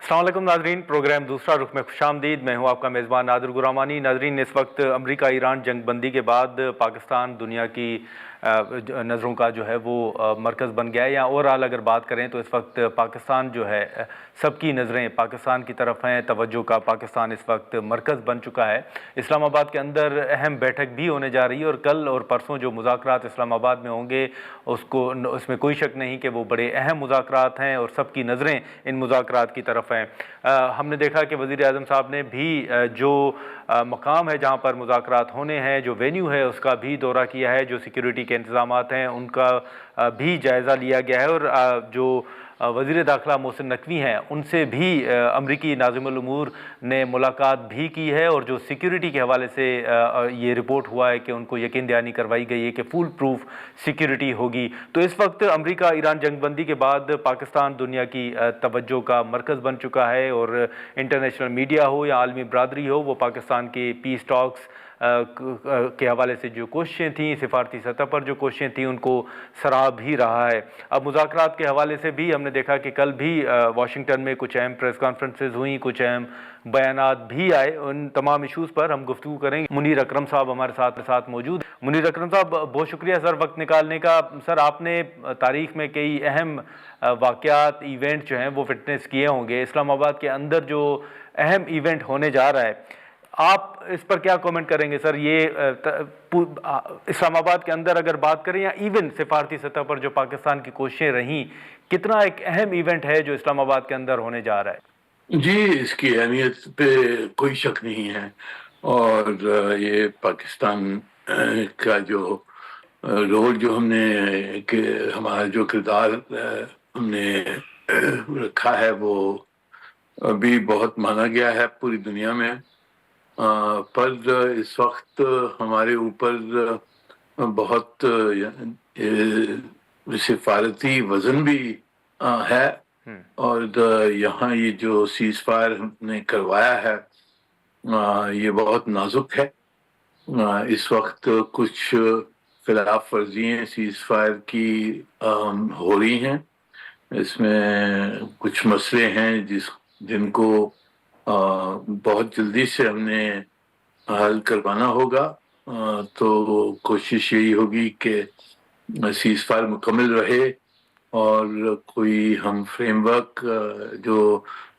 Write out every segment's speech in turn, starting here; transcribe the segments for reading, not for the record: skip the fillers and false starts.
अस्सलाम वालेकुम नाजरीन, प्रोग्राम दूसरा रुख में खुशामदीद। मैं हूँ आपका मेज़बान नादिर गुरामानी। नाजरीन, इस वक्त अमरीका ईरान जंग बंदी के बाद पाकिस्तान दुनिया की नज़रों का जो है वो मरकज़ बन गया है। या ओवरऑल अगर बात करें तो इस वक्त पाकिस्तान जो है सबकी नज़रें पाकिस्तान की तरफ हैं, तवज्जो का पाकिस्तान इस वक्त मरकज़ बन चुका है। इस्लामाबाद के अंदर अहम बैठक भी होने जा रही है और कल और परसों जो मुज़ाकरात इस्लामाबाद में होंगे उसमें कोई शक नहीं कि वो बड़े अहम मुज़ाकरात हैं और सबकी नज़रें इन मुज़ाकरात की तरफ हैं। हमने देखा कि वज़ीर आज़म साहब ने भी जो मकाम है जहाँ पर मुज़ाकरात होने हैं, जो वेन्यू है उसका भी दौरा किया है, जो सिक्योरिटी के इंतज़ामात हैं उनका भी जायज़ा लिया गया है और जो वज़ीर दाखिला मोहसिन नकवी हैं उनसे भी अमरीकी नाज़िमुल उमूर ने मुलाकात भी की है और जो सिक्योरिटी के हवाले से ये रिपोर्ट हुआ है कि उनको यकीन दहानी करवाई गई है कि फुल प्रूफ सिक्योरिटी होगी। तो इस वक्त अमरीका ईरान जंगबंदी के बाद पाकिस्तान दुनिया की तवज्जो का मरकज़ बन चुका है और इंटरनेशनल मीडिया हो या आलमी बरादरी हो, वो पाकिस्तान के पीस टॉक्स के हवाले से जो कोशिशें थीं, सिफारती सतह पर जो कोशिशें थीं, उनको सराह भी रहा है। अब मुज़ाकरात के हवाले से भी हमने देखा कि कल भी वाशिंगटन में कुछ अहम प्रेस कॉन्फ्रेंसेज हुई, कुछ अहम बयानात भी आए। उन तमाम इशूज़ पर हम गुफ्तगू करेंगे। मुनीर अकरम साहब हमारे साथ मौजूद। मुनीर अकरम साहब, बहुत शुक्रिया सर वक्त निकालने का। सर, आपने तारीख़ में कई अहम वाक़यात, इवेंट जो हैं वो फिटनेस किए होंगे। इस्लामाबाद के अंदर जो अहम इवेंट होने जा रहा है, आप इस पर क्या कमेंट करेंगे सर? ये इस्लामाबाद के अंदर अगर बात करें या इवन सिफारती सतह पर जो पाकिस्तान की कोशिशें रहीं, कितना एक अहम इवेंट है जो इस्लामाबाद के अंदर होने जा रहा है? जी, इसकी अहमियत पे कोई शक नहीं है और ये पाकिस्तान का जो रोल जो हमने हमारा जो किरदार हमने रखा है वो अभी बहुत माना गया है पूरी दुनिया में। पर इस वक्त हमारे ऊपर बहुत सिफारती वजन भी है और यहाँ ये जो सीज फायर हमने करवाया है ये बहुत नाजुक है। इस वक्त कुछ खिलाफ वर्जियाँ सीज फायर की हो रही हैं। इसमें कुछ मसले हैं जिनको बहुत जल्दी से हमने हल करवाना होगा। तो कोशिश यही होगी कि सीज फायर मुकम्मल रहे और कोई हम फ्रेमवर्क जो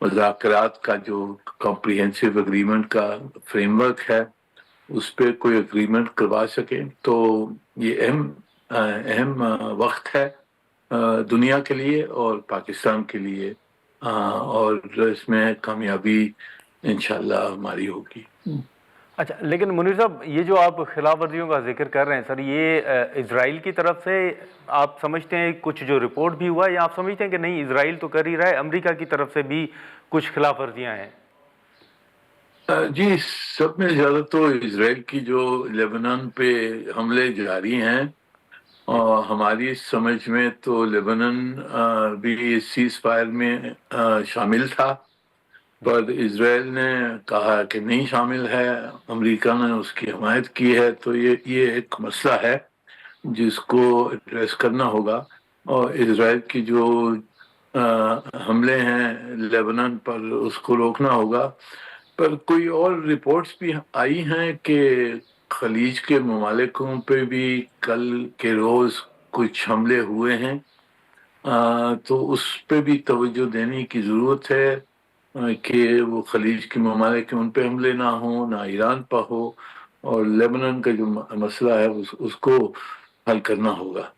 मुज़ाकरात का जो कॉम्प्रिहेंसिव एग्रीमेंट का फ्रेमवर्क है उस पर कोई एग्रीमेंट करवा सके। तो ये अहम वक्त है दुनिया के लिए और पाकिस्तान के लिए और इसमें कामयाबी इंशाल्लाह हमारी होगी। अच्छा, लेकिन मुनीर साहब, ये जो आप खिलाफ वर्जियों का जिक्र कर रहे हैं सर, ये इजराइल की तरफ से आप समझते हैं कुछ जो रिपोर्ट भी हुआ है, या आप समझते हैं कि नहीं इजराइल तो कर ही रहा है, अमेरिका की तरफ से भी कुछ खिलाफ वर्जियाँ हैं? जी, सब में ज़्यादा तो इजराइल की जो लेबनान पे हमले जारी हैं और हमारी समझ में तो लेबनान भी सीज फायर में शामिल था, पर इजराइल ने कहा कि नहीं शामिल है, अमेरिका ने उसकी हिमायत की है। तो ये एक मसला है जिसको एड्रेस करना होगा और इजराइल की जो हमले हैं लेबनान पर उसको रोकना होगा। पर कोई और रिपोर्ट्स भी आई हैं कि खलीज के ममालिकों पे भी कल के रोज़ कुछ हमले हुए हैं। तो उस पे भी तवज्जो देने की ज़रूरत है कि वो खलीज के ममालिक उन पे हमले ना हो, ना ईरान पर हो, और लेबनान का जो मसला है उसको हल करना होगा।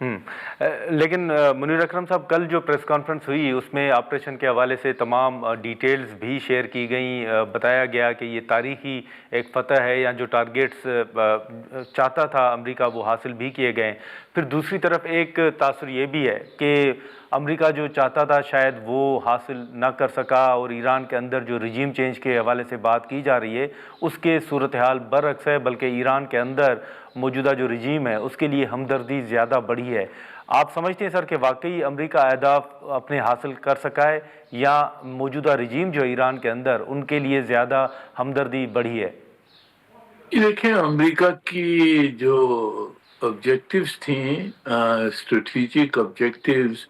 लेकिन मुनीर अकरम साहब, कल जो प्रेस कॉन्फ्रेंस हुई उसमें ऑपरेशन के हवाले से तमाम डिटेल्स भी शेयर की गई। बताया गया कि ये तारीखी एक फ़तह है, या जो टारगेट्स चाहता था अमेरिका वो हासिल भी किए गए। फिर दूसरी तरफ एक तासुर ये भी है कि अमेरिका जो चाहता था शायद वो हासिल ना कर सका, और ईरान के अंदर जो रजीम चेंज के हवाले से बात की जा रही है उसके सूरत हाल बरअक्स है, बल्कि ईरान के अंदर मौजूदा जो रजीम है उसके लिए हमदर्दी ज़्यादा बढ़ी है। आप समझते हैं सर कि वाकई अमेरिका अहदाफ अपने हासिल कर सका है, या मौजूदा रजीम जो ईरान के अंदर उनके लिए ज़्यादा हमदर्दी बढ़ी है? देखिए, अमेरिका की जो ऑब्जेक्टिव्स थी, स्ट्रेटेजिक ऑब्जेक्टिव्स,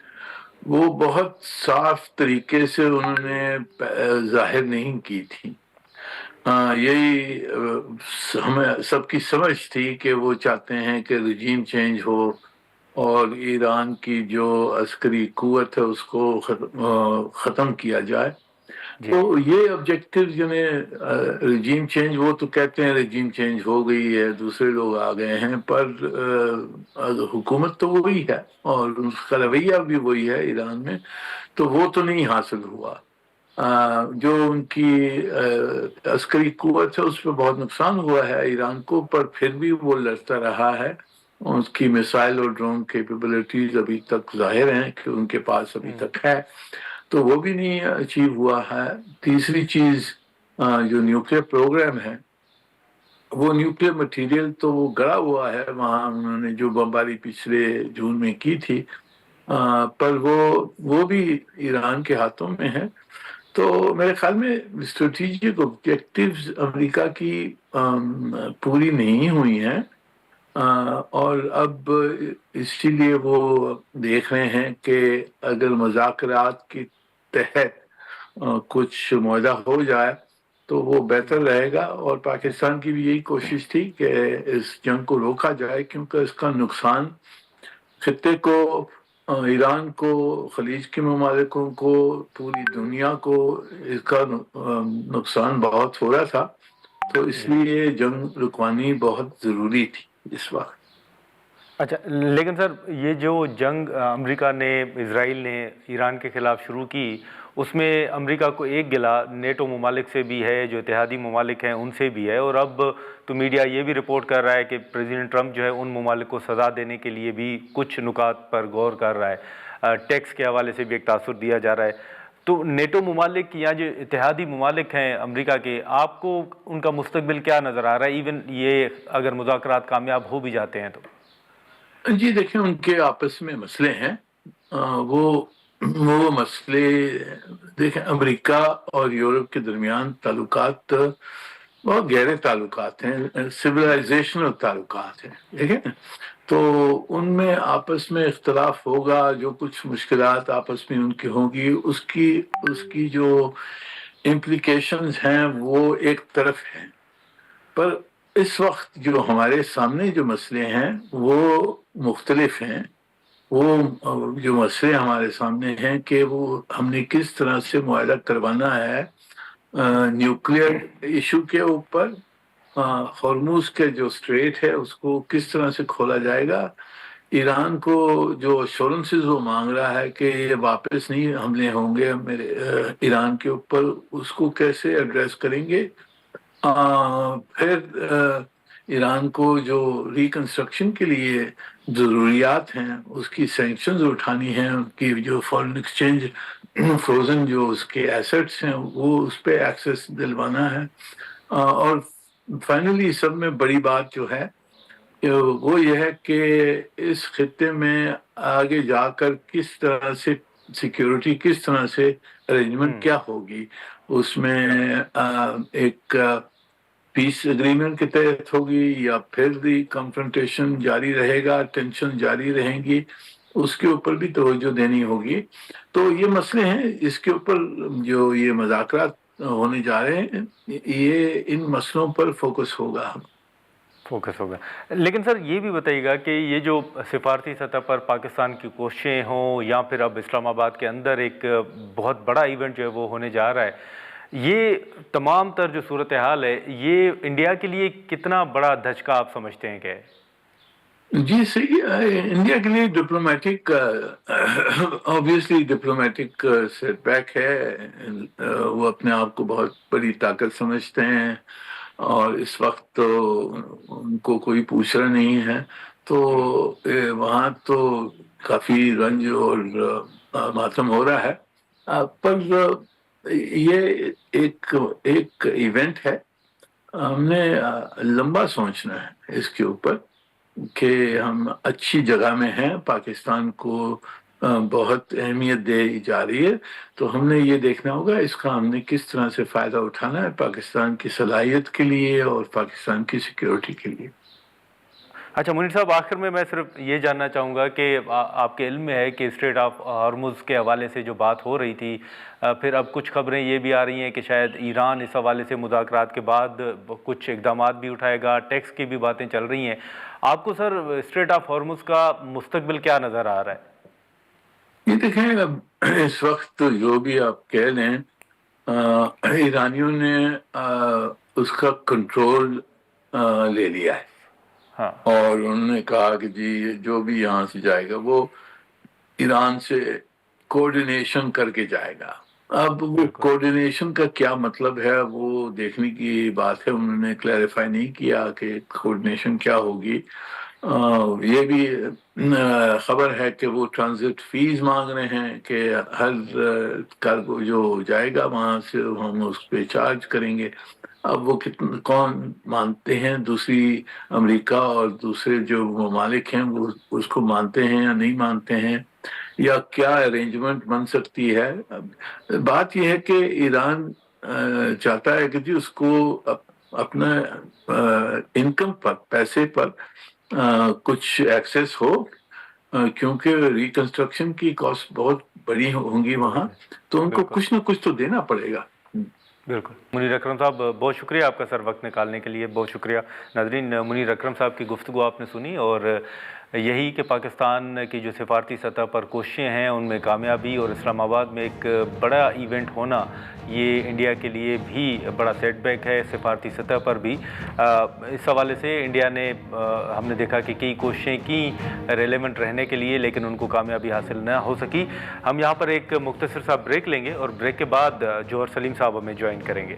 وہ بہت صاف طریقے سے انہوں نے ظاہر نہیں کی تھی. یہی ہمیں سب کی سمجھ تھی کہ وہ چاہتے ہیں کہ رجیم چینج ہو اور ایران کی جو عسکری قوت ہے اس کو ختم کیا جائے. جی تو یہ آبجیکٹو رجیم چینج، وہ تو کہتے ہیں رجیم چینج ہو گئی ہے، دوسرے لوگ آ گئے ہیں، پر حکومت تو وہی ہے اور اس کا رویہ بھی وہی ہے ایران میں، تو وہ تو نہیں حاصل ہوا. جو ان کی عسکری قوت ہے اس پہ بہت نقصان ہوا ہے ایران کو، پر پھر بھی وہ لڑتا رہا ہے. اس کی میسائل اور ڈرون کیپیبلٹیز ابھی تک ظاہر ہیں کہ ان کے پاس ابھی تک ہے، تو وہ بھی نہیں اچیو ہوا ہے. تیسری چیز جو نیوکلیر پروگرام ہے، وہ نیوکلیر مٹیریل تو وہ گڑا ہوا ہے وہاں، انہوں نے جو بمباری پچھلے جون میں کی تھی، پر وہ بھی ایران کے ہاتھوں میں ہے. تو میرے خیال میں اسٹریٹجک آبجیکٹیوز امریکہ کی پوری نہیں ہوئی ہیں، اور اب اسی لیے وہ دیکھ رہے ہیں کہ اگر مذاکرات کے تحت کچھ معاہدہ ہو جائے تو وہ بہتر رہے گا. اور پاکستان کی بھی یہی کوشش تھی کہ اس جنگ کو روکا جائے، کیونکہ اس کا نقصان خطے کو، ایران کو، خلیج کے ممالکوں کو، پوری دنیا کو اس کا نقصان بہت ہو رہا تھا. تو اس جی. لیے جنگ رکوانی بہت ضروری تھی اس وقت. اچھا، لیکن سر یہ جو جنگ امریکہ نے، اسرائیل نے ایران کے خلاف شروع کی، اس میں امریکہ کو ایک گلہ نیٹو ممالک سے بھی ہے، جو اتحادی ممالک ہیں ان سے بھی ہے، اور اب تو میڈیا یہ بھی رپورٹ کر رہا ہے کہ پریزیڈنٹ ٹرمپ جو ہے ان ممالک کو سزا دینے کے لیے بھی کچھ نکات پر غور کر رہا ہے. ٹیکس کے حوالے سے بھی ایک تاثر دیا جا رہا ہے. تو نیٹو ممالک یا جو اتحادی ممالک ہیں امریکہ کے، آپ کو ان کا مستقبل کیا نظر آ رہا ہے، ایون یہ اگر مذاکرات کامیاب ہو بھی جاتے ہیں تو؟ جی دیکھیں، ان کے آپس میں مسئلے ہیں. وہ مسئلے، دیکھیں امریکہ اور یورپ کے درمیان تعلقات بہت گہرے تعلقات ہیں، سویلائزیشنل تعلقات ہیں، ٹھیک ہے. تو ان میں آپس میں اختلاف ہوگا، جو کچھ مشکلات آپس میں ان کی ہوں گی، اس کی جو امپلیکیشنز ہیں وہ ایک طرف ہیں. پر اس وقت جو ہمارے سامنے جو مسئلے ہیں وہ مختلف ہیں. وہ جو مسئلے ہمارے سامنے ہیں کہ وہ ہم نے کس طرح سے معاہدہ کروانا ہے نیوکلیر ایشو کے اوپر. ہارموز کے جو اسٹریٹ ہے اس کو کس طرح سے کھولا جائے گا. ایران کو جو ایشورنسز وہ مانگ رہا ہے کہ یہ واپس نہیں حملے ہوں گے میرے ایران کے اوپر، اس کو کیسے ایڈریس کریں گے. پھر ایران کو جو ریکنسٹرکشن کے لیے ضروریات ہیں، اس کی سینکشنز اٹھانی ہیں، ان کی جو فارن ایکسچینج فروزن جو اس کے ایسٹس ہیں وہ اس پہ ایکسیس دلوانا ہے. اور فائنلی سب میں بڑی بات جو ہے وہ یہ ہے کہ اس خطے میں آگے جا کر کس طرح سے سیکیورٹی، کس طرح سے ارینجمنٹ کیا ہوگی. اس میں ایک پیس اگریمنٹ کے تحت ہوگی یا پھر بھی کنفرنٹیشن جاری رہے گا، ٹینشن جاری رہیں گی، اس کے اوپر بھی توجہ دینی ہوگی. تو یہ مسئلے ہیں اس کے اوپر جو یہ مذاکرات ہونے جا رہے ہیں، یہ ان مسئلوں پر فوکس ہوگا. فوکس ہوگا. لیکن سر یہ بھی بتائیے گا کہ یہ جو سفارتی سطح پر پاکستان کی کوششیں ہوں یا پھر اب اسلام آباد کے اندر ایک بہت بڑا ایونٹ جو ہے وہ ہونے جا رہا ہے، یہ تمام تر جو صورتحال ہے یہ انڈیا کے لیے کتنا بڑا دھچکا آپ سمجھتے ہیں کہ ہے؟ جی صحیح ہے. انڈیا کے لیے diplomatic, obviously diplomatic setback ہے. وہ اپنے آپ کو بہت بڑی طاقت سمجھتے ہیں اور اس وقت تو ان کو کوئی پوچھ رہا نہیں ہے. تو وہاں تو کافی رنج اور ماتم ہو رہا ہے. پر یہ ایک ایونٹ ہے. ہم نے لمبا سوچنا ہے اس کے اوپر کہ ہم اچھی جگہ میں ہیں، پاکستان کو بہت اہمیت دی جا رہی ہے. تو ہم نے یہ دیکھنا ہوگا اس کا ہم نے کس طرح سے فائدہ اٹھانا ہے پاکستان کی صلاحیت کے لیے اور پاکستان کی سیکیورٹی کے لیے. अच्छा मुनीर साहब, आखिर में मैं सिर्फ ये जानना चाहूँगा कि आपके इल्म में है कि स्ट्रेट ऑफ हॉर्मुज़ के हवाले से जो बात हो रही थी, फिर अब कुछ खबरें ये भी आ रही हैं कि शायद ईरान इस हवाले से मुज़ाकरात के बाद कुछ इक़दामात भी उठाएगा, टैक्स की भी बातें चल रही हैं। आपको सर स्ट्रेट ऑफ हॉर्मुज़ का मुस्तकबिल क्या नज़र आ रहा है? ये देखें, अब इस वक्त जो भी आप कह लें, ईरानियों ने उसका कंट्रोल ले लिया है। हाँ। और उन्होंने कहा कि जी जो भी यहाँ से जाएगा वो ईरान से कोऑर्डिनेशन करके जाएगा। अब वो कोऑर्डिनेशन का क्या मतलब है वो देखने की बात है। उन्होंने क्लैरिफाई नहीं किया कि कोऑर्डिनेशन क्या होगी। ये भी खबर है कि वो ट्रांजिट फीस मांग रहे हैं कि हर कार्गो जो जाएगा वहां से हम उस पे चार्ज करेंगे। अब वो कितने कौन मानते हैं, दूसरी अमेरिका और दूसरे जो ममालिक हैं वो उसको मानते हैं या नहीं मानते हैं, या क्या अरेंजमेंट बन सकती है। बात यह है कि ईरान चाहता है कि जी उसको अपना इनकम पर, पैसे पर कुछ एक्सेस हो, क्योंकि रिकंस्ट्रक्शन की कॉस्ट बहुत बड़ी होंगी वहाँ, तो उनको कुछ ना कुछ तो देना पड़ेगा। बिल्कुल। मुनीर अकरम साहब, बहुत शुक्रिया आपका सर वक्त निकालने के लिए, बहुत शुक्रिया। नाज़रीन, मुनीर अकरम साहब की गुफ्तगू आपने सुनी, और यही कि पाकिस्तान की जो सिफारती सतह पर कोशिशें हैं उनमें कामयाबी और इस्लामाबाद में एक बड़ा इवेंट होना, ये इंडिया के लिए भी बड़ा सेटबैक है सिफारती सतह पर भी। इस हवाले से इंडिया ने हमने देखा कि कई कोशिशें की रेलेवेंट रहने के लिए, लेकिन उनको कामयाबी हासिल न हो सकी। हम यहाँ पर एक मुख्तसर सा ब्रेक लेंगे और ब्रेक के बाद जौहर सलीम साहब हमें ज्वाइन करेंगे।